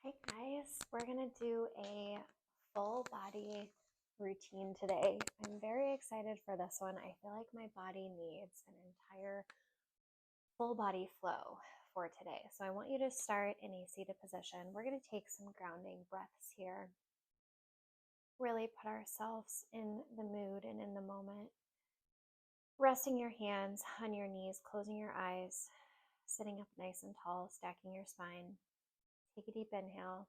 Hi guys, we're gonna do a full body routine today. I'm very excited for this one. I feel like my body needs an entire full body flow for today. So I want you to start in a seated position. We're gonna take some grounding breaths here. Really put ourselves in the mood and in the moment. Resting your hands on your knees, closing your eyes, sitting up nice and tall, stacking your spine. Take a deep inhale.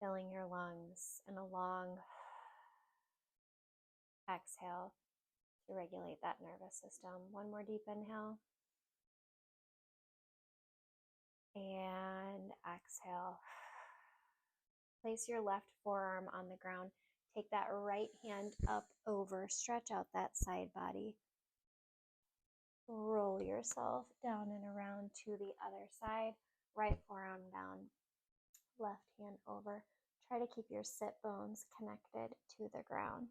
Filling your lungs, and a long exhale to regulate that nervous system. One more deep inhale. And exhale. Place your left forearm on the ground. Take that right hand up over. Stretch out that side body. Roll yourself down and around to the other side. Right forearm down. Left hand over. Try to keep your sit bones connected to the ground.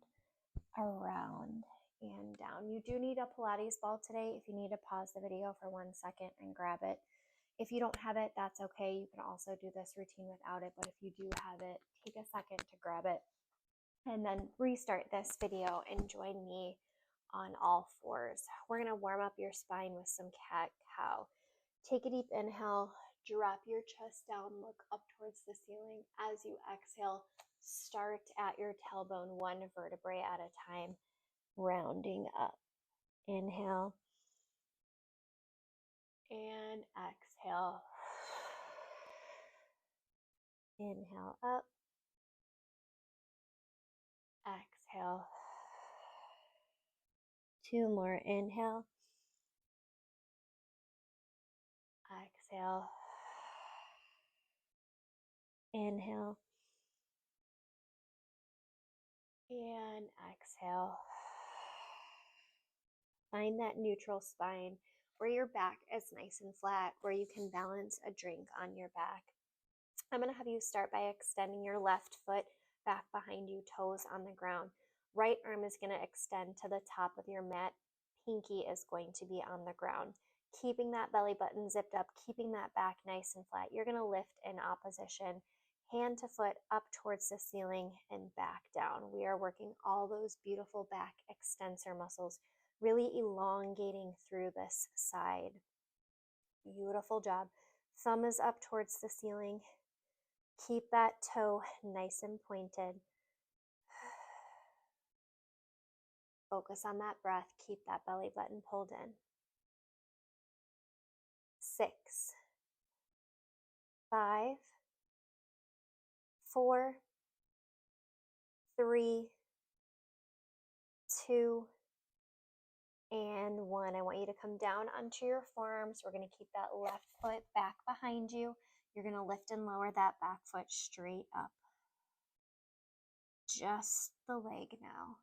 Around and down. You do need a Pilates ball today. If you need to pause the video for 1 second and grab it. If you don't have it, that's okay. You can also do this routine without it, but if you do have it, take a second to grab it and then restart this video and join me on all fours. We're going to warm up your spine with some cat-cow. Take a deep inhale, drop your chest down, look up towards the ceiling. As you exhale, start at your tailbone, one vertebrae at a time, rounding up. Inhale and exhale. Inhale up. Exhale. Two more. Inhale. Exhale. Inhale. And exhale. Find that neutral spine where your back is nice and flat, where you can balance a drink on your back. I'm going to have you start by extending your left foot back behind you, toes on the ground. Right arm is going to extend to the top of your mat. Pinky is going to be on the ground. Keeping that belly button zipped up, keeping that back nice and flat. You're going to lift in opposition, hand to foot up towards the ceiling and back down. We are working all those beautiful back extensor muscles, really elongating through this side. Beautiful job. Thumb is up towards the ceiling. Keep that toe nice and pointed. Focus on that breath. Keep that belly button pulled in. 6, 5, 4, 3, 2, and 1. I want you to come down onto your forearms. We're going to keep that left foot back behind you. You're going to lift and lower that back foot straight up. Just the leg now.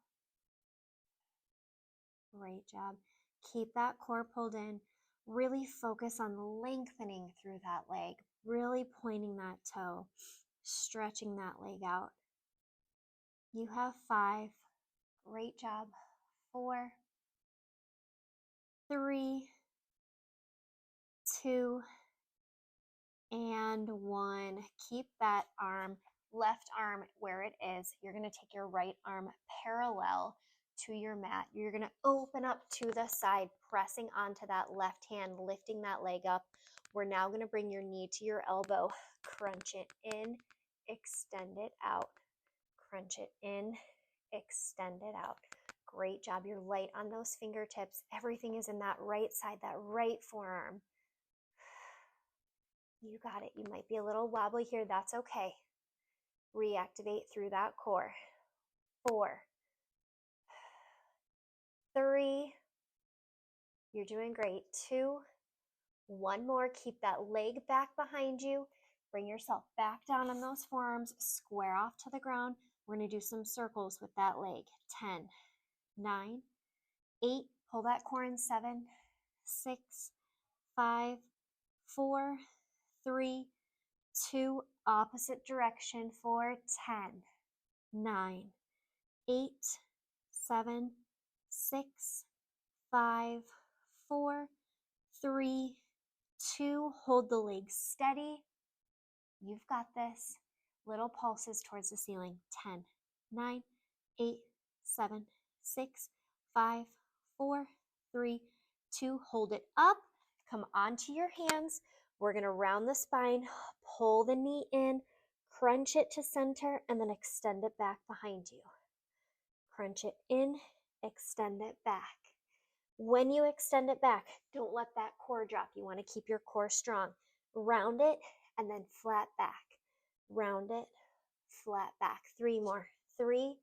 Great job. Keep that core pulled in. Really focus on lengthening through that leg. Really pointing that toe. Stretching that leg out. You have 5. Great job. 4, 3, 2, and 1. Keep that arm, left arm where it is. You're going to take your right arm parallel to your mat. You're going to open up to the side, pressing onto that left hand, lifting that leg up. We're now going to bring your knee to your elbow. Crunch it in, extend it out. Crunch it in, extend it out. Great job. You're light on those fingertips. Everything is in that right side, that right forearm. You got it. You might be a little wobbly here. That's okay. Reactivate through that core. 4, 3, you're doing great. 2, 1 more. Keep that leg back behind you. Bring yourself back down on those forearms. Square off to the ground. We're going to do some circles with that leg. 10, 9, 8. Pull that core in. 7, 6, 5, 4, 3, 2. Opposite direction for 10, 9, 8, 7, 6, 5, 4, 3, 2. Hold the legs steady. You've got this. Little pulses towards the ceiling. 10, 9, 8, 7, 6, 5, 4, 3, 2. Hold it up. Come onto your hands. We're going to round the spine, pull the knee in, crunch it to center, and then extend it back behind you. Crunch it in, extend it back. When you extend it back, don't let that core drop. You want to keep your core strong. Round it and then flat back. Round it, flat back. 3 more. 3,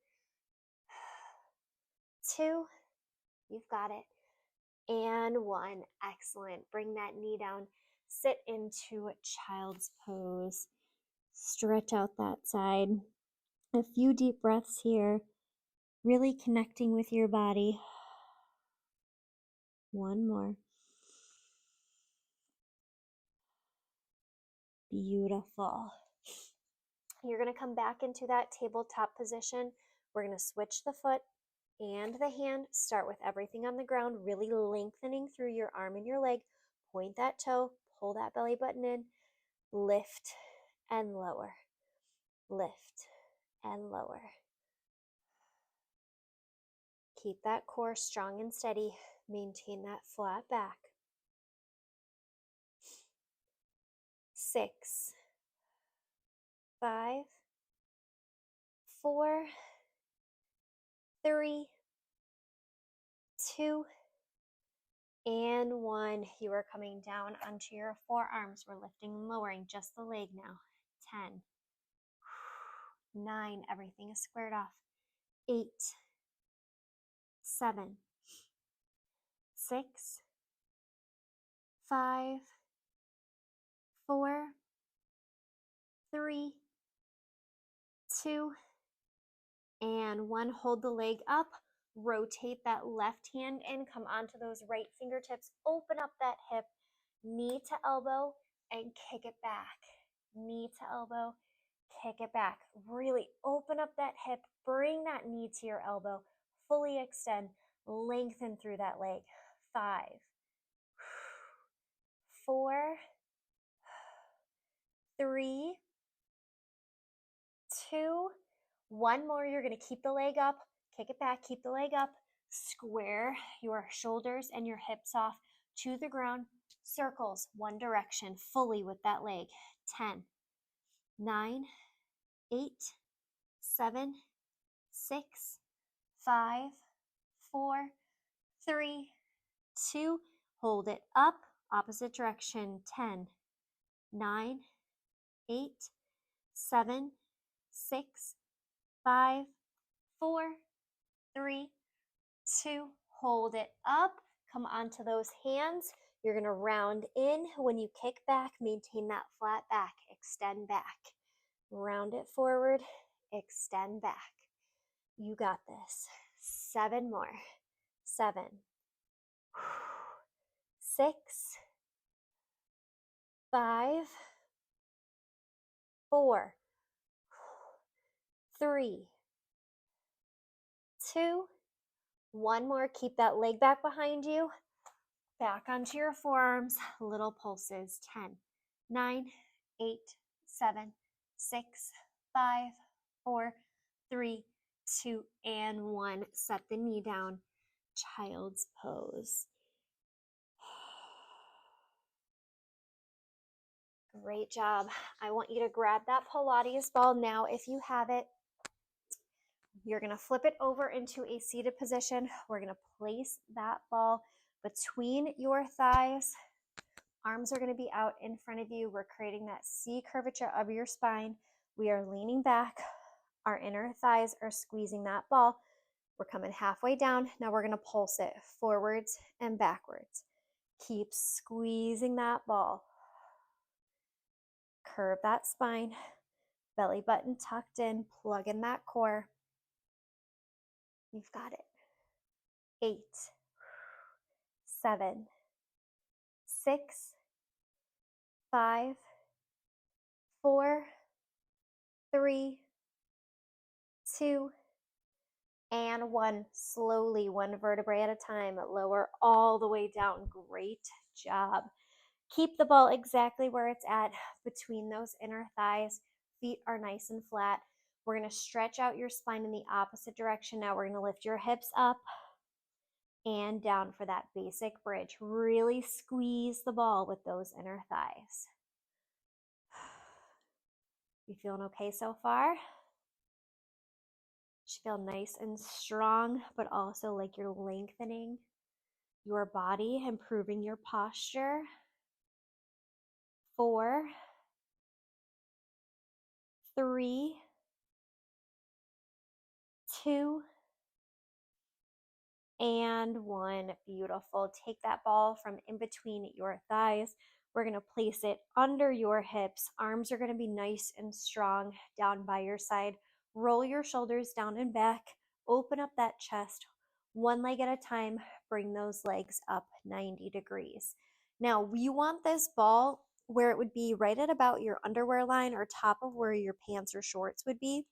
2, you've got it. And 1. Excellent. Bring that knee down. Sit into child's pose. Stretch out that side. A few deep breaths here. Really connecting with your body. 1 more. Beautiful. You're going to come back into that tabletop position. We're going to switch the foot and the hand. Start with everything on the ground, really lengthening through your arm and your leg. Point that toe, pull that belly button in, lift and lower, lift and lower. Keep that core strong and steady. Maintain that flat back. 6, 5, 4, 3, 2, and 1. You are coming down onto your forearms. We're lifting and lowering just the leg now. 10, 9, everything is squared off. 8, 7, 6, 5, 4, 3, 2, and 1. Hold the leg up. Rotate that left hand in. Come onto those right fingertips. Open up that hip. Knee to elbow and kick it back. Knee to elbow, kick it back. Really open up that hip. Bring that knee to your elbow. Fully extend. Lengthen through that leg. 5, 4, 3, 2, 1 more. You're going to keep the leg up. Kick it back. Keep the leg up. Square your shoulders and your hips off to the ground. Circles one direction fully with that leg. 10, 9, 8, 7, 6, 5, 4, 3, 2. Hold it up. Opposite direction. 10, 9, 8, 7, 6, 5, 4, 3, 2. Hold it up. Come onto those hands. You're going to round in. When you kick back, maintain that flat back. Extend back. Round it forward. Extend back. You got this. 7 more. 7, 6, 5, 4, 3, 2, 1 more. Keep that leg back behind you. Back onto your forearms. Little pulses. 10, 9, 8, 7, 6, 5, 4, 3, 2, and 1. Set the knee down. Child's pose. Great job. I want you to grab that Pilates ball now if you have it. You're going to flip it over into a seated position. We're going to place that ball between your thighs. Arms are going to be out in front of you. We're creating that C curvature of your spine. We are leaning back. Our inner thighs are squeezing that ball. We're coming halfway down. Now we're going to pulse it forwards and backwards. Keep squeezing that ball. Curve that spine. Belly button tucked in. Plug in that core. You've got it. 8, 7, 6, 5, 4, 3, 2, and 1. Slowly, 1 vertebrae at a time. Lower all the way down. Great job. Keep the ball exactly where it's at between those inner thighs. Feet are nice and flat. We're going to stretch out your spine in the opposite direction. Now we're going to lift your hips up and down for that basic bridge. Really squeeze the ball with those inner thighs. You feeling okay so far? Should feel nice and strong, but also like you're lengthening your body, improving your posture. 4, 3, 2, and 1. Beautiful. Take that ball from in between your thighs. We're going to place it under your hips. Arms are going to be nice and strong down by your side. Roll your shoulders down and back. Open up that chest. One leg at a time. Bring those legs up 90 degrees. Now, you want this ball where it would be right at about your underwear line or top of where your pants or shorts would be.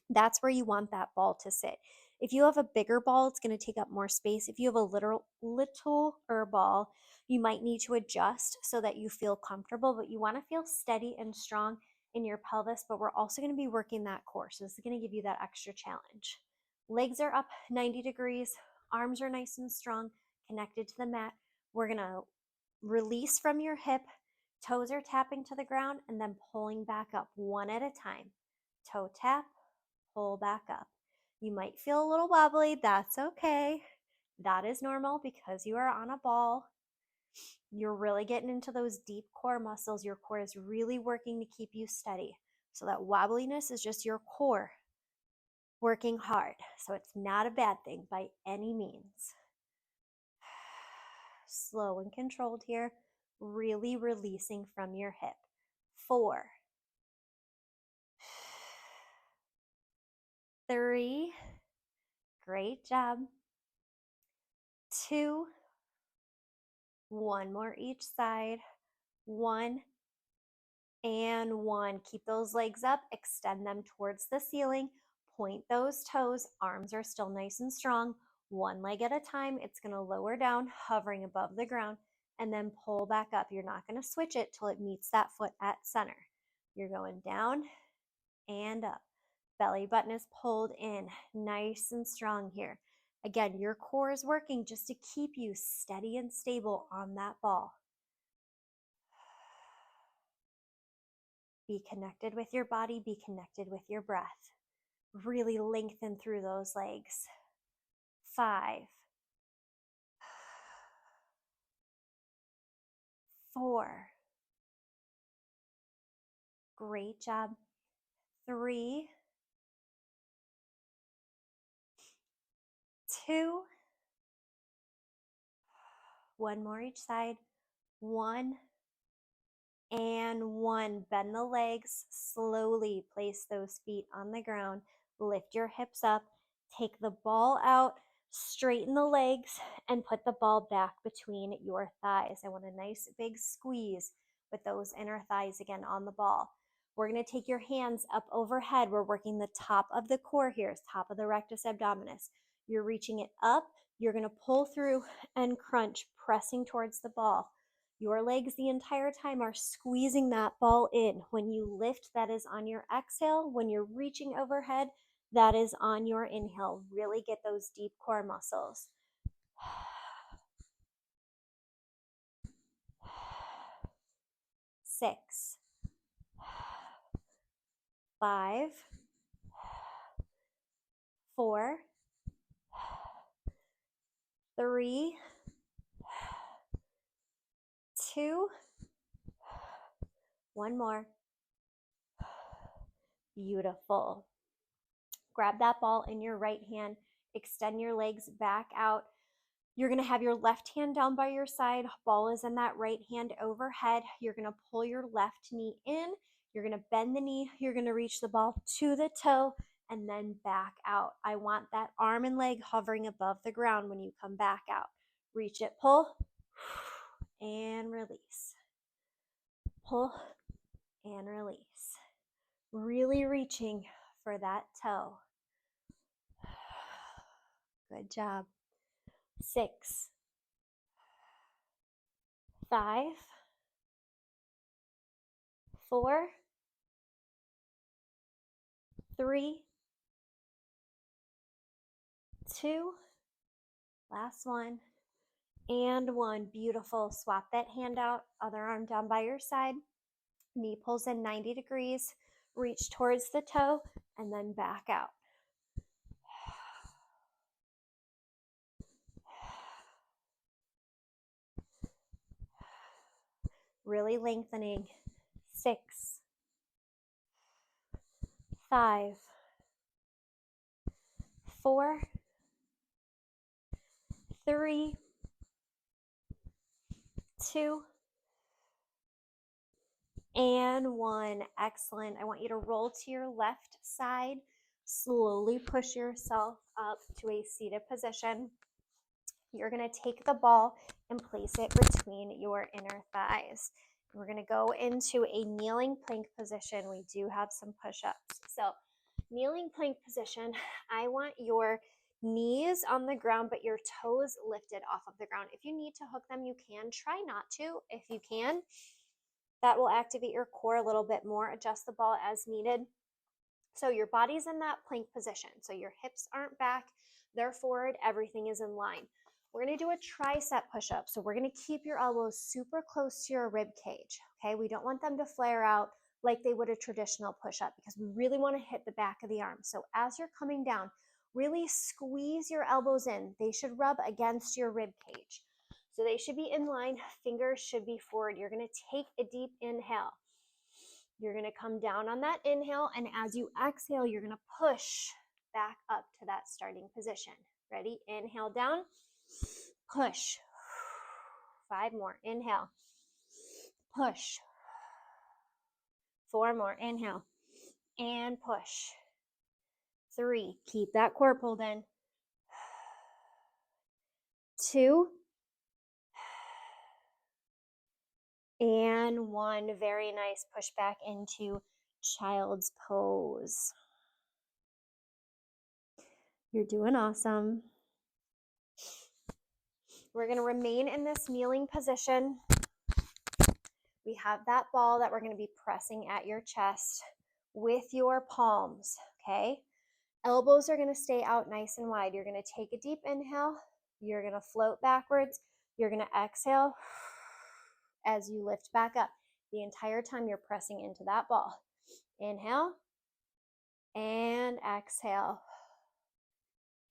That's where you want that ball to sit. If you have a bigger ball, it's going to take up more space. If you have a littler ball, you might need to adjust so that you feel comfortable, but you want to feel steady and strong in your pelvis, but we're also going to be working that core. So this is going to give you that extra challenge. Legs are up 90 degrees, arms are nice and strong, connected to the mat. We're going to release from your hip, toes are tapping to the ground, and then pulling back up one at a time. Toe tap, pull back up. You might feel a little wobbly. That's okay. That is normal because you are on a ball. You're really getting into those deep core muscles. Your core is really working to keep you steady. So that wobbliness is just your core working hard. So it's not a bad thing by any means. Slow and controlled here. Really releasing from your hip. 4, 3, great job. 2, 1 more each side. 1 and 1. Keep those legs up, extend them towards the ceiling, point those toes, arms are still nice and strong. One leg at a time, it's going to lower down, hovering above the ground, and then pull back up. You're not going to switch it till it meets that foot at center. You're going down and up. Belly button is pulled in, nice and strong here. Again, your core is working just to keep you steady and stable on that ball. Be connected with your body, be connected with your breath. Really lengthen through those legs. 5, 4, great job. 3, 2, 1 more each side. 1 and 1. Bend the legs, slowly place those feet on the ground. Lift your hips up, take the ball out, straighten the legs, and put the ball back between your thighs. I want a nice big squeeze with those inner thighs again on the ball. We're going to take your hands up overhead. We're working the top of the core here, top of the rectus abdominis. You're reaching it up. You're going to pull through and crunch, pressing towards the ball. Your legs the entire time are squeezing that ball in. When you lift, that is on your exhale. When you're reaching overhead, that is on your inhale. Really get those deep core muscles. 6, 5, 4, 3, 2, 1 more. Beautiful. Grab that ball in your right hand, extend your legs back out. You're going to have your left hand down by your side. Ball is in that right hand overhead. You're going to pull your left knee in. You're going to bend the knee. You're going to reach the ball to the toe and then back out. I want that arm and leg hovering above the ground when you come back out. Reach it, pull, and release. Pull and release. Really reaching for that toe. Good job. 6, 5, 4, 3, 2, last one, and 1. Beautiful. Swap that hand out, other arm down by your side. Knee pulls in 90 degrees. Reach towards the toe and then back out. Really lengthening. 6, 5, 4, 3, 2, and 1. Excellent. I want you to roll to your left side. Slowly push yourself up to a seated position. You're going to take the ball and place it between your inner thighs. We're going to go into a kneeling plank position. We do have some push-ups. So kneeling plank position, I want your knees on the ground, but your toes lifted off of the ground. If you need to hook them, you can. Try not to. If you can, that will activate your core a little bit more. Adjust the ball as needed. So your body's in that plank position. So your hips aren't back, they're forward, everything is in line. We're going to do a tricep push-up. So we're going to keep your elbows super close to your rib cage. Okay, we don't want them to flare out like they would a traditional push-up because we really want to hit the back of the arm. So as you're coming down, really squeeze your elbows in. They should rub against your rib cage. So they should be in line, fingers should be forward. You're going to take a deep inhale. You're going to come down on that inhale, and as you exhale, you're going to push back up to that starting position. Ready? Inhale down, push. 5 more. Inhale, push. 4 more. Inhale and push. 3. Keep that core pulled in. 2 and 1. Very nice. Push back into child's pose. You're doing awesome. We're going to remain in this kneeling position. We have that ball that we're going to be pressing at your chest with your palms, okay? Elbows are going to stay out nice and wide. You're going to take a deep inhale. You're going to float backwards. You're going to exhale as you lift back up. The entire time you're pressing into that ball. Inhale and exhale.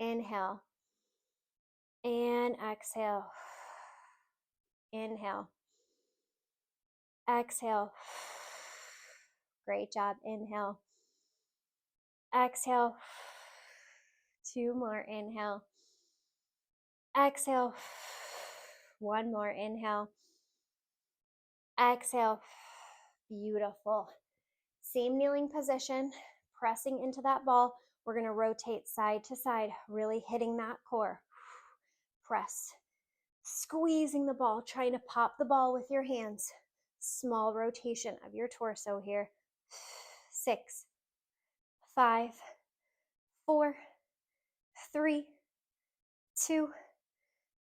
Inhale and exhale. Inhale. Exhale. Great job. Inhale. Exhale. 2 more. Inhale. Exhale. 1 more. Inhale. Exhale. Beautiful. Same kneeling position, pressing into that ball. We're going to rotate side to side, really hitting that core. Press. Squeezing the ball, trying to pop the ball with your hands. Small rotation of your torso here. 6, 5, 4, 3, 2,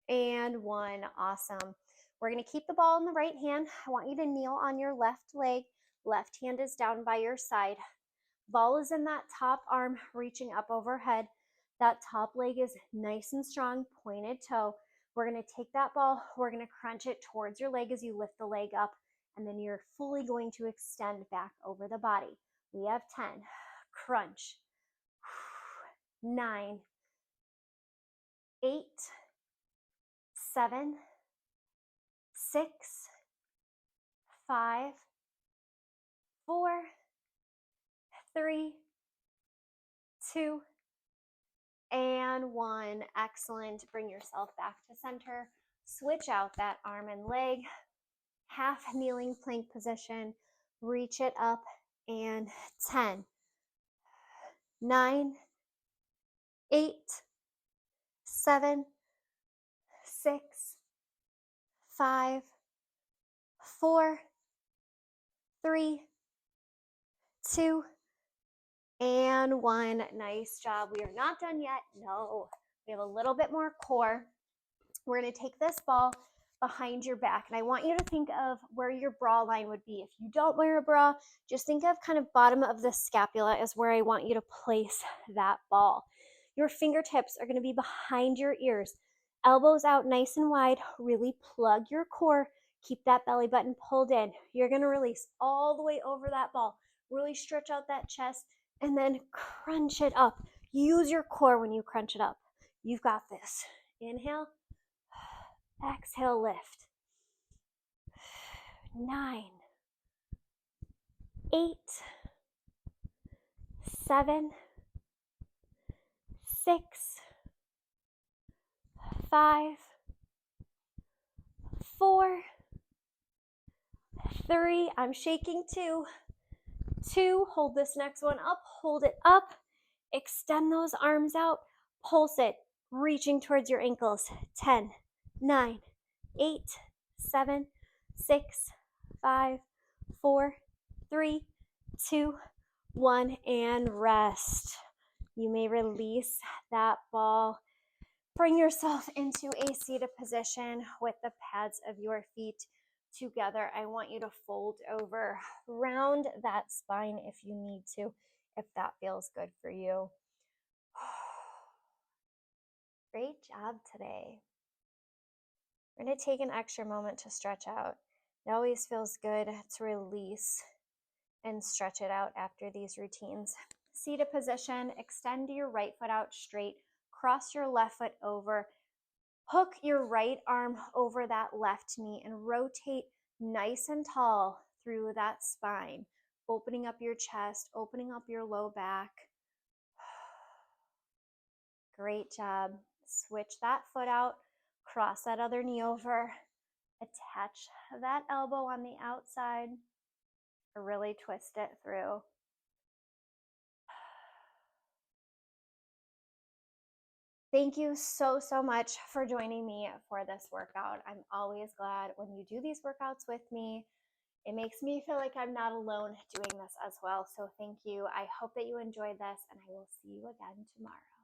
and 1. Awesome. We're going to keep the ball in the right hand. I want you to kneel on your left leg. Left hand is down by your side. Ball is in that top arm, reaching up overhead. That top leg is nice and strong, pointed toe. We're going to take that ball, we're going to crunch it towards your leg as you lift the leg up, and then you're fully going to extend back over the body. We have 10. Crunch. 9, 8, 7, 6, 5, 4, 3, 2, and 1. Excellent. Bring yourself back to center. Switch out that arm and leg. Half kneeling plank position. Reach it up, and 10, 9, 8, 7, 6, 5, 4, 3, 2, and 1. Nice job. We are not done yet. No, we have a little bit more core. We're going to take this ball, behind your back. And I want you to think of where your bra line would be. If you don't wear a bra, just think of kind of bottom of the scapula as where I want you to place that ball. Your fingertips are going to be behind your ears. Elbows out nice and wide. Really plug your core. Keep that belly button pulled in. You're going to release all the way over that ball. Really stretch out that chest and then crunch it up. Use your core when you crunch it up. You've got this. Inhale. Exhale, lift. 9, 8, 7, 6, 5, 4, 3, I'm shaking 2, 2, hold this next one up, hold it up, extend those arms out, pulse it, reaching towards your ankles, 10, 9, 8, 7, 6, 5, 4, 3, 2, 1, and rest. You may release that ball. Bring yourself into a seated position with the pads of your feet together. I want you to fold over, round that spine if you need to, if that feels good for you. Great job today. We're going to take an extra moment to stretch out. It always feels good to release and stretch it out after these routines. Seated position, extend your right foot out straight, cross your left foot over, hook your right arm over that left knee and rotate nice and tall through that spine, opening up your chest, opening up your low back. Great job. Switch that foot out, cross that other knee over, attach that elbow on the outside, really twist it through. Thank you so much for joining me for this workout. I'm always glad when you do these workouts with me. It makes me feel like I'm not alone doing this as well. So thank you. I hope that you enjoyed this, and I will see you again tomorrow.